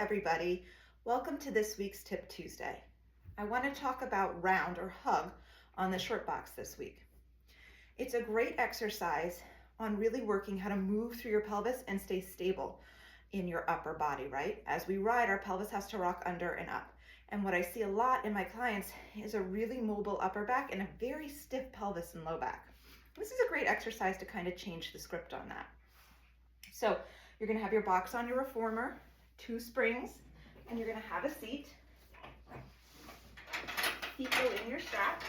everybody. Welcome to this week's Tip Tuesday. I want to talk about round or hug on the short box this week. It's a great exercise on really working how to move through your pelvis and stay stable in your upper body, right? As we ride, our pelvis has to rock under and up. And what I see a lot in my clients is a really mobile upper back and a very stiff pelvis and low back. This is a great exercise to kind of change the script on that. So you're going to have your box on your reformer, 2 springs, and you're going to have a seat. Feet go in your strap,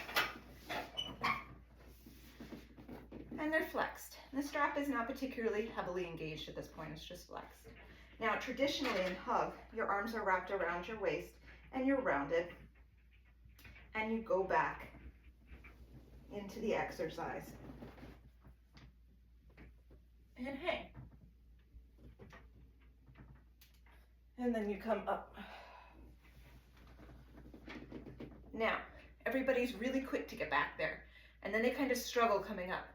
and they're flexed. And the strap is not particularly heavily engaged at this point, it's just flexed. Now, traditionally in hug, your arms are wrapped around your waist and you're rounded, and you go back into the exercise and hang. And then you come up. Now, everybody's really quick to get back there, and then they kind of struggle coming up.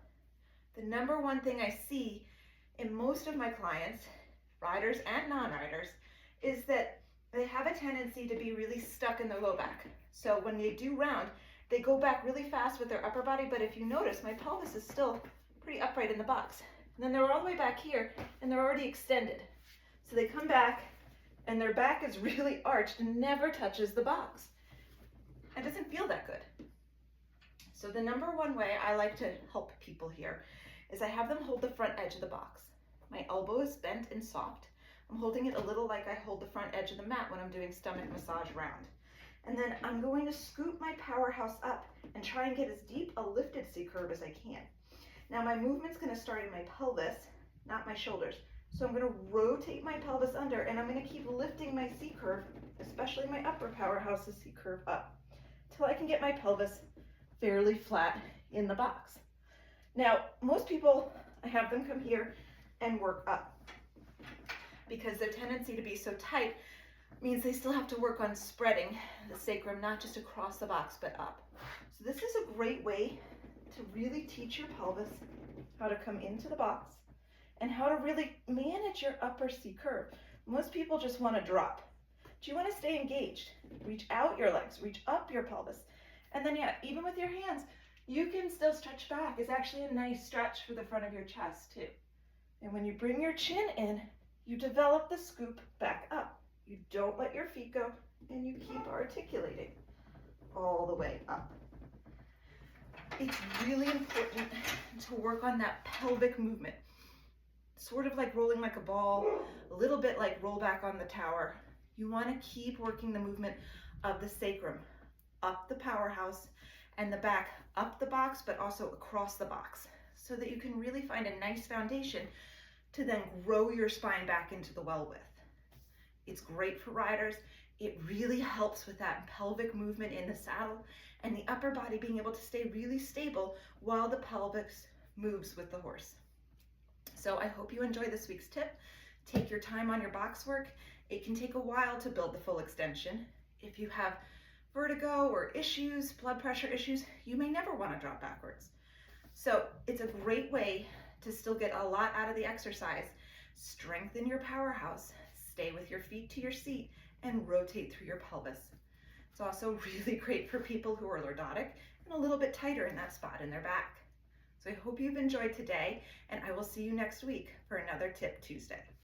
The number one thing I see in most of my clients, riders and non-riders, is that they have a tendency to be really stuck in their low back. So when they do round, they go back really fast with their upper body, but if you notice, my pelvis is still pretty upright in the box. And then they're all the way back here, and they're already extended. So they come back, and their back is really arched and never touches the box. It doesn't feel that good. So the number one way I like to help people here is I have them hold the front edge of the box. My elbow is bent and soft. I'm holding it a little like I hold the front edge of the mat when I'm doing stomach massage round. And then I'm going to scoop my powerhouse up and try and get as deep a lifted C curve as I can. Now my movement's going to start in my pelvis, not my shoulders. So I'm going to rotate my pelvis under, and I'm going to keep lifting my C curve, especially my upper powerhouse's C curve up, till I can get my pelvis fairly flat in the box. Now, most people, I have them come here and work up because their tendency to be so tight means they still have to work on spreading the sacrum, not just across the box, but up. So this is a great way to really teach your pelvis how to come into the box and how to really manage your upper C curve. Most people just want to drop. Do you want to stay engaged? Reach out your legs, reach up your pelvis. And then yeah, even with your hands, you can still stretch back. It's actually a nice stretch for the front of your chest too. And when you bring your chin in, you develop the scoop back up. You don't let your feet go, and you keep articulating all the way up. It's really important to work on that pelvic movement. Sort of like rolling like a ball, a little bit like roll back on the tower. You want to keep working the movement of the sacrum up the powerhouse and the back up the box, but also across the box, so that you can really find a nice foundation to then grow your spine back into the well width. It's great for riders. It really helps with that pelvic movement in the saddle and the upper body being able to stay really stable while the pelvis moves with the horse. So I hope you enjoy this week's tip. Take your time on your box work. It can take a while to build the full extension. If you have vertigo or issues, blood pressure issues, you may never want to drop backwards. So it's a great way to still get a lot out of the exercise. Strengthen your powerhouse, stay with your feet to your seat, and rotate through your pelvis. It's also really great for people who are lordotic and a little bit tighter in that spot in their back. So I hope you've enjoyed today, and I will see you next week for another Tip Tuesday.